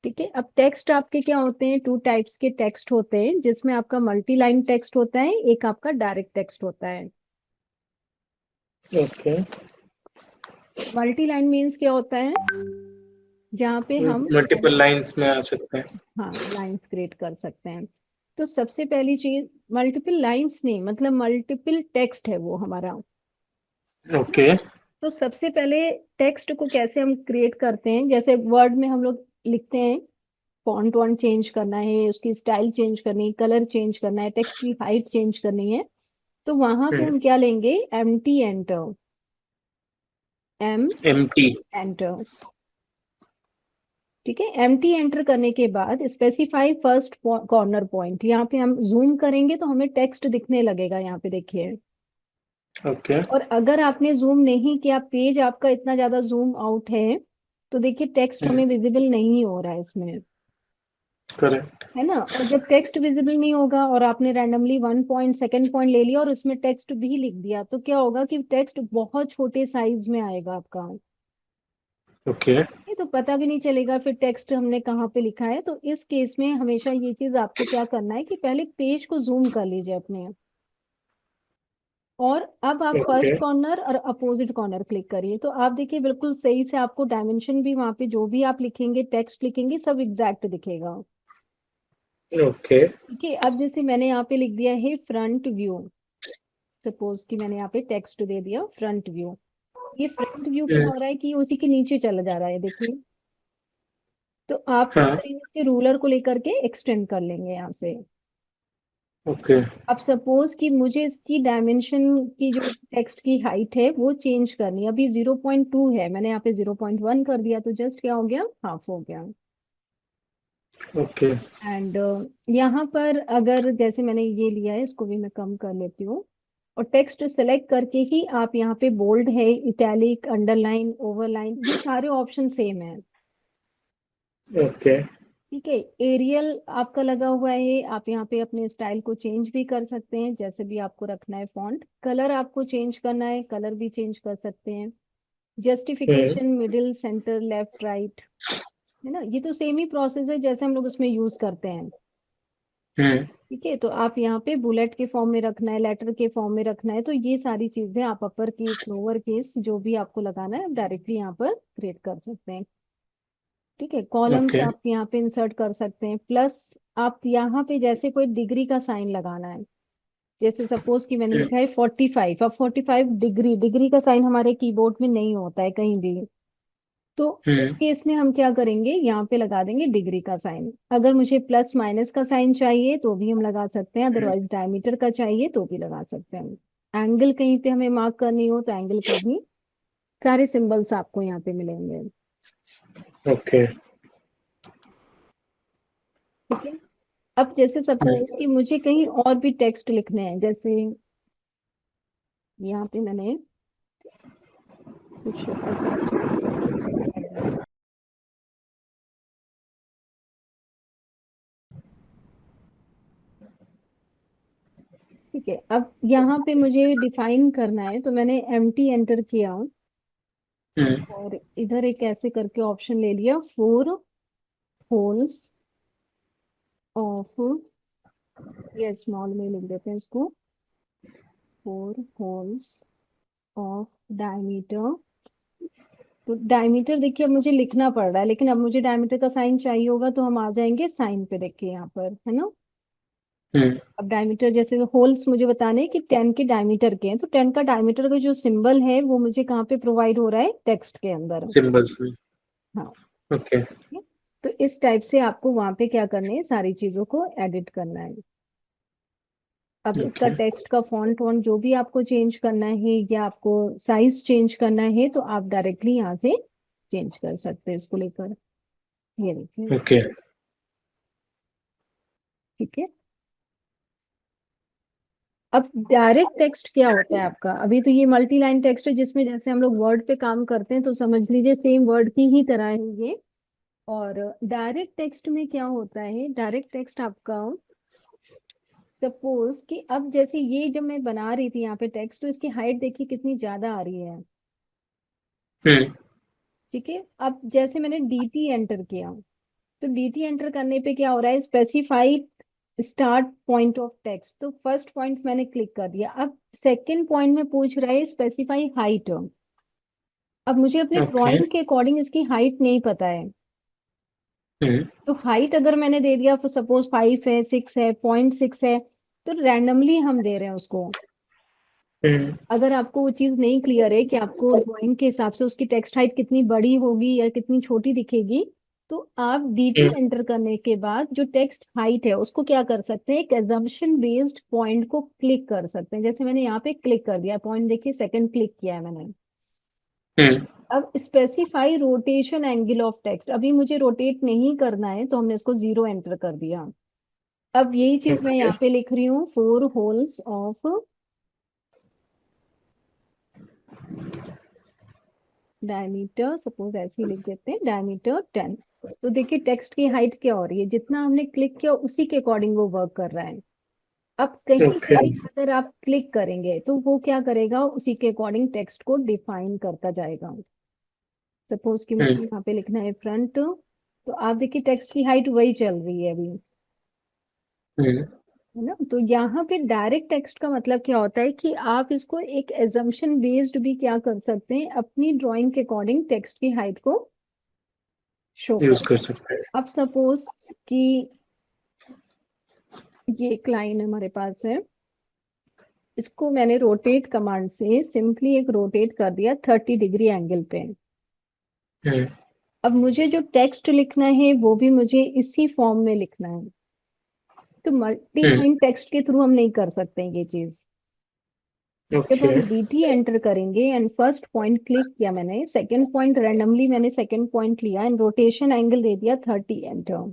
ठीक है। अब टेक्स्ट आपके क्या होते हैं, टू टाइप्स के टेक्स्ट होते हैं, जिसमें आपका मल्टी लाइन टेक्स्ट होता है, एक आपका डायरेक्ट टेक्स्ट होता है। ओके। मल्टी लाइन मीन्स क्या होता है, जहाँ पे हम मल्टीपल लाइंस में आ सकते हैं। हाँ लाइंस क्रिएट कर सकते हैं। तो सबसे पहली चीज, मल्टीपल लाइंस नहीं, मतलब मल्टीपल टेक्स्ट है वो हमारा। ओके। तो सबसे पहले टेक्स्ट को कैसे हम क्रिएट करते हैं, जैसे वर्ड में हम लोग लिखते हैं, फॉन्ट वॉन्ट चेंज करना है, उसकी स्टाइल चेंज करनी है, कलर चेंज करना है, टेक्स्ट की हाइट चेंज करनी है, तो वहां पे हम क्या लेंगे, M T enter, M empty. Enter. ठीक है। एम टी एंटर करने के बाद स्पेसिफाई फर्स्ट कॉर्नर पॉइंट, यहाँ पे हम जूम करेंगे तो हमें टेक्स्ट दिखने लगेगा, यहाँ पे देखिए। ओके। और अगर आपने जूम नहीं किया, पेज आपका इतना ज्यादा जूम आउट है, तो देखिए टेक्स्ट हमें विजिबल नहीं हो रहा है इसमें, करेक्ट। है ना। और जब टेक्स्ट विजिबल नहीं होगा और आपने randomly one point second point ले लिया और उसमें टेक्स्ट भी लिख दिया, तो क्या होगा कि टेक्स्ट बहुत छोटे साइज में आएगा आपका, ओके। ये तो पता भी नहीं चलेगा फिर टेक्स्ट हमने कहाँ पे लिखा है। तो इस केस में हमेशा ये चीज आपको क्या करना है कि पहले पेज को जूम कर लीजिए अपने, और अब आप ओके। फर्स्ट कॉर्नर और अपोजिट कॉर्नर क्लिक करिए, तो आप देखिए बिल्कुल सही से आपको डायमेंशन भी वहां पे जो भी आप लिखेंगे, टेक्स्ट लिखेंगे, सब एग्जैक्ट दिखेगा। ओके। ठीक है। अब जैसे मैंने यहाँ पे लिख दिया है फ्रंट व्यू, सपोज कि मैंने यहाँ पे टेक्स्ट दे दिया फ्रंट व्यू, ये फ्रंट व्यू क्या हो रहा है कि ये उसी के नीचे चला जा रहा है, देखिए। तो आप क्या हाँ। करेंगे, इसके रूलर को लेकर के एक्सटेंड कर लेंगे यहाँ से। ओके। अब सपोज कि मुझे इसकी डायमेंशन की जो टेक्स्ट की हाइट है वो चेंज करनी है, अभी 0.2 है, मैंने यहाँ पे 0.1 कर दिया, तो जस्ट क्या हो गया, हाफ हो गया। ओके। एंड यहाँ पर अगर जैसे मैंने ये लिया है, इसको भी मैं कम कर लेती हूँ, और टेक्स्ट सेलेक्ट करके ही आप यहाँ पे बोल्ड है, इटैलिक, अंडरलाइन, ओवरलाइन, ये सारे ऑप्शन सेम है। ओके। ठीक है। एरियल आपका लगा हुआ है, आप यहाँ पे अपने स्टाइल को चेंज भी कर सकते हैं, जैसे भी आपको रखना है। फॉन्ट कलर आपको चेंज करना है, कलर भी चेंज कर सकते हैं। Hmm. Justification, middle, centre, left, right, है ना, ये तो सेम ही प्रोसेस है जैसे हम लोग उसमें यूज करते हैं। हम्म। ठीक है। तो आप यहाँ पे बुलेट के फॉर्म में रखना है, लेटर के फॉर्म में रखना है, तो ये सारी चीजें आप अपर केस, लोअर केस, जो भी आपको लगाना है डायरेक्टली यहाँ पर क्रिएट कर सकते हैं। ठीक है। Columns okay. आप यहाँ पे इंसर्ट कर सकते हैं, प्लस आप यहाँ पे जैसे कोई डिग्री का साइन लगाना है, जैसे सपोज कि मैंने हम्म। लिखा है 45, अब 45 डिग्री, डिग्री का साइन हमारे कीबोर्ड में नहीं होता है कहीं भी, तो उस हम्म। केस में हम क्या करेंगे, यहाँ पे लगा देंगे डिग्री का साइन। अगर मुझे प्लस माइनस का साइन चाहिए तो भी हम लगा सकते हैं, अदरवाइज डायमीटर का चाहिए तो भी लगा सकते हैं। एंगल कहीं पे हमें मार्क करनी हो तो एंगल का भी, सारे सिंबल्स आपको यहाँ पे मिलेंगे। ओके। ठीक है। अब जैसे हम्म। सपोज कि मुझे कहीं और भी टेक्स्ट लिखने हैं, जैसे यहाँ पे मैंने कुछ ऐसा कर दिया। ठीक है। अब यहाँ पे मुझे डिफाइन करना है, तो मैंने एम टी एंटर किया, हम्म। और इधर एक ऐसे करके ऑप्शन ले लिया, फोर होल्स ऑफ, ये स्मॉल में लिख देते हैं इसको, फोर होल्स ऑफ डायमीटर। तो डायमीटर देखिए अब मुझे लिखना पड़ रहा है, लेकिन अब मुझे डायमीटर का साइन चाहिए होगा, तो हम आ जाएंगे साइन पे, देखिए यहाँ पर, है ना। हम्म। अब डायमीटर जैसे होल्स मुझे बताने हैं कि 10 के डायमीटर के हैं, तो 10 का डायमीटर का जो सिंबल है वो मुझे कहाँ पे प्रोवाइड हो रहा है, टेक्स्ट के अंदर। सिंबल्स में। हाँ। ओके। ठीक है? तो इस टाइप से आपको वहां पे क्या करना है, सारी चीजों को एडिट करना है। अब इसका ओके। टेक्स्ट का फॉन्ट वॉन्ट जो भी आपको चेंज करना है, या आपको साइज चेंज करना है, तो आप डायरेक्टली यहाँ से चेंज कर सकते हैं इसको लेकर, ये देखिए। ओके। ठीक है। अब डायरेक्ट टेक्स्ट क्या होता है आपका, अभी तो ये मल्टी लाइन टेक्स्ट है, जिसमें जैसे हम लोग वर्ड पे काम करते हैं, तो समझ लीजिए सेम वर्ड की ही तरह है ये। और डायरेक्ट टेक्स्ट में क्या होता है, डायरेक्ट टेक्स्ट आपका, सपोज कि अब जैसे ये जब मैं बना रही थी यहाँ पे टेक्स्ट, तो इसकी हाइट देखिए कितनी ज्यादा आ रही है। हम्म। ठीक है। अब जैसे मैंने डी टी एंटर किया, तो DT एंटर करने पे क्या हो रहा है, specify start point of text, तो फर्स्ट पॉइंट मैंने क्लिक कर दिया। अब सेकंड पॉइंट में पूछ रहा है स्पेसिफाई हाइट। अब मुझे अपने ओके। ड्राइंग के अकॉर्डिंग इसकी हाइट नहीं पता है, हम्म तो हाइट अगर मैंने दे दिया, सपोज 5 है, 6 है, 0.6 है, तो रैंडमली हम दे रहे हैं उसको। हम्म अगर आपको वो चीज नहीं क्लियर है कि आपको ड्राइंग के हिसाब से उसकी टेक्स्ट हाइट कितनी बड़ी होगी या कितनी छोटी दिखेगी, तो आप DT हम्म एंटर करने के बाद जो टेक्स्ट हाइट है उसको क्या कर सकते हैं, एक एजम्पशन बेस्ड पॉइंट को क्लिक कर सकते हैं। जैसे मैंने यहाँ पे क्लिक कर दिया पॉइंट, देखिए सेकंड क्लिक किया है मैंने। हम्म अब specify rotation angle of text, अभी मुझे रोटेट नहीं करना है तो हमने इसको 0 एंटर कर दिया। अब यही चीज मैं ओके। यहाँ पे लिख रही हूँ, 4 होल्स ऑफ डायमीटर, सपोज ऐसे ही लिख देते हैं, डायमीटर 10। तो देखिए टेक्स्ट की हाइट क्या हो रही है, जितना हमने क्लिक किया उसी के अकॉर्डिंग वो वर्क कर रहा है। अब कहीं ओके। पे भी अगर आप क्लिक करेंगे तो वो क्या करेगा, उसी के अकॉर्डिंग टेक्स्ट को डिफाइन करता जाएगा। सपोज कि मुझे हम्म यहाँ पे लिखना है फ्रंट, तो आप देखिए टेक्स्ट की हाइट वही चल रही है अभी, हम्म है ना। तो यहाँ पे डायरेक्ट टेक्स्ट का मतलब क्या होता है कि आप इसको एक एजम्पशन बेस्ड भी क्या कर सकते हैं, अपनी ड्राइंग के अकॉर्डिंग टेक्स्ट की हाइट को शो यूज कर। कर सकते हैं। अब सपोज कि ये एक लाइन हमारे पास है, इसको मैंने रोटेट कमांड से सिंपली एक रोटेट कर दिया 30 डिग्री एंगल पे। हम्म अब मुझे जो टेक्स्ट लिखना है वो भी मुझे इसी फॉर्म में लिखना है, तो मल्टी हम्म लाइन टेक्स्ट के थ्रू हम नहीं कर सकते ये चीज। जब ओके। हम DT एंटर करेंगे एंड फर्स्ट पॉइंट क्लिक किया मैंने, सेकंड पॉइंट रैंडमली मैंने सेकंड पॉइंट लिया एंड रोटेशन एंगल दे दिया 30 एंटर।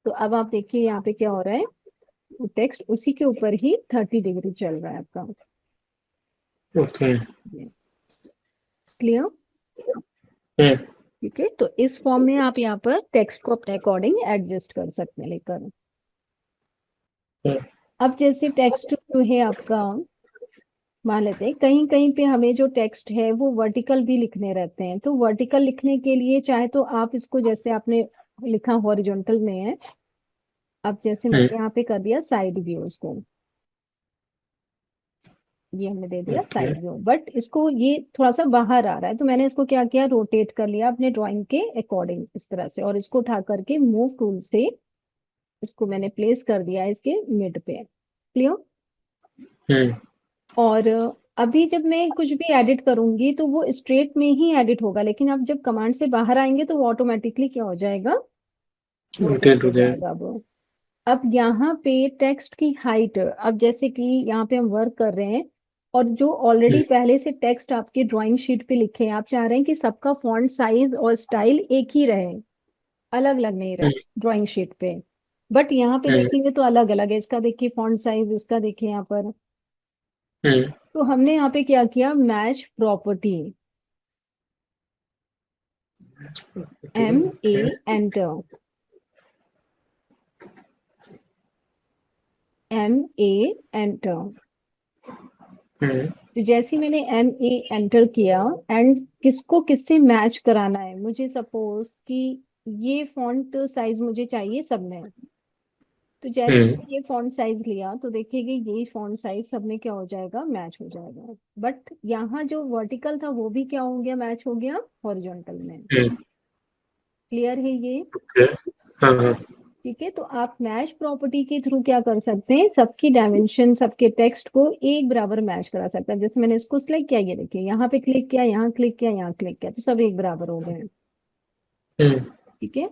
तो अब आप देखिए यहाँ पे क्या हो रहा है, टेक्स्ट उसी के ऊपर ही 30 डिग्री चल रहा है आपका। ओके। क्लियर? हम्म ठीक है, तो इस फॉर्म में आप यहाँ पर टेक्स्ट को अपने अकॉर्डिंग एडजस्ट कर सकते हैं लेकर। हम्म अब जैसे टेक्स्ट जो है आपका, मान लेते हैं कहीं कहीं पे हमें जो टेक्स्ट है वो वर्टिकल भी लिखने रहते हैं, तो वर्टिकल लिखने के लिए चाहे तो आप इसको, जैसे आपने लिखा हॉरिजॉन्टल में है, अब जैसे हम्म मैंने यहाँ पे कर दिया साइड व्यू, उसको ये हमने दे दिया ओके। साइड व्यू, बट इसको ये थोड़ा सा बाहर आ रहा है, तो मैंने इसको क्या किया, रोटेट कर लिया अपने ड्राइंग के अकॉर्डिंग इस तरह से, और इसको उठा करके मूव टूल से इसको मैंने प्लेस कर दिया है इसके मिड पे। क्लियर? हम्म और अभी जब मैं कुछ भी एडिट करूंगी तो वो स्ट्रेट में ही एडिट होगा, लेकिन अब जब कमांड से बाहर आएंगे तो वो ऑटोमेटिकली क्या हो जाएगा, रोटेट रोटेट हो हो जाए। जाएगा। अब यहाँ पे टेक्स्ट की हाइट, अब जैसे कि यहाँ पे हम वर्क कर रहे हैं और जो ऑलरेडी हम्म पहले से टेक्स्ट आपके ड्राइंग शीट पे लिखे हैं, आप चाह रहे हैं कि सबका फॉन्ट साइज और स्टाइल एक ही रहे, अलग अलग नहीं रहे हम्म ड्राइंग शीट पे, बट यहाँ पे हम्म देखेंगे तो अलग अलग है। इसका देखिए फॉन्ट साइज, इसका देखिए यहाँ पर। हम्म तो हमने यहाँ पे क्या किया, match property, MA okay. Enter, MA enter. Hmm तो जैसे ही मैंने MA एंटर किया एंड किसको किससे मैच कराना है, मुझे सपोज कि ये फॉन्ट साइज मुझे चाहिए सब में, तो जैसे हम्म मैंने ये फॉन्ट साइज लिया तो देखिएगा ये फॉन्ट साइज सब में क्या हो जाएगा, मैच हो जाएगा। बट यहाँ जो वर्टिकल था वो भी क्या हो गया, मैच हो गया हॉरिजॉन्टल में। हम्म क्लियर है ये? ओके। हाँ हाँ। ठीक है, तो आप मैच प्रॉपर्टी के थ्रू क्या कर सकते हैं, सबकी डायमेंशन, सबके टेक्स्ट को एक बराबर मैच करा सकते हैं। जैसे मैंने इसको सिलेक्ट किया, ये देखिए यहाँ पे क्लिक किया, यहाँ क्लिक किया, यहाँ क्लिक किया, तो सब एक बराबर हो गए हैं। हम्म ठीक है,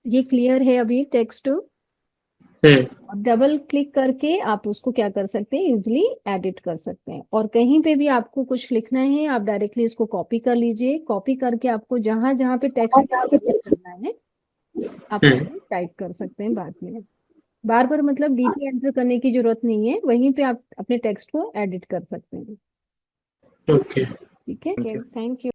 ये क्लियर है अभी टेक्स्ट। हम्म डबल क्लिक करके आप उसको क्या कर सकते हैं, इजिली एडिट कर सकते हैं। और कहीं पे भी आपको कुछ लिखना है आप डायरेक्टली इसको कॉपी कर लीजिए, कॉपी करके आपको जहां जहां पे टेक्स्ट टाइप करना है आप हम्म उसको टाइप कर सकते हैं बाद में। बार बार मतलब DT एंटर करने की जरूरत नहीं है, वहीं पे आप अपने टेक्स्ट को एडिट कर सकते हैं। ओके। ठीक है, थैंक यू। Thank you.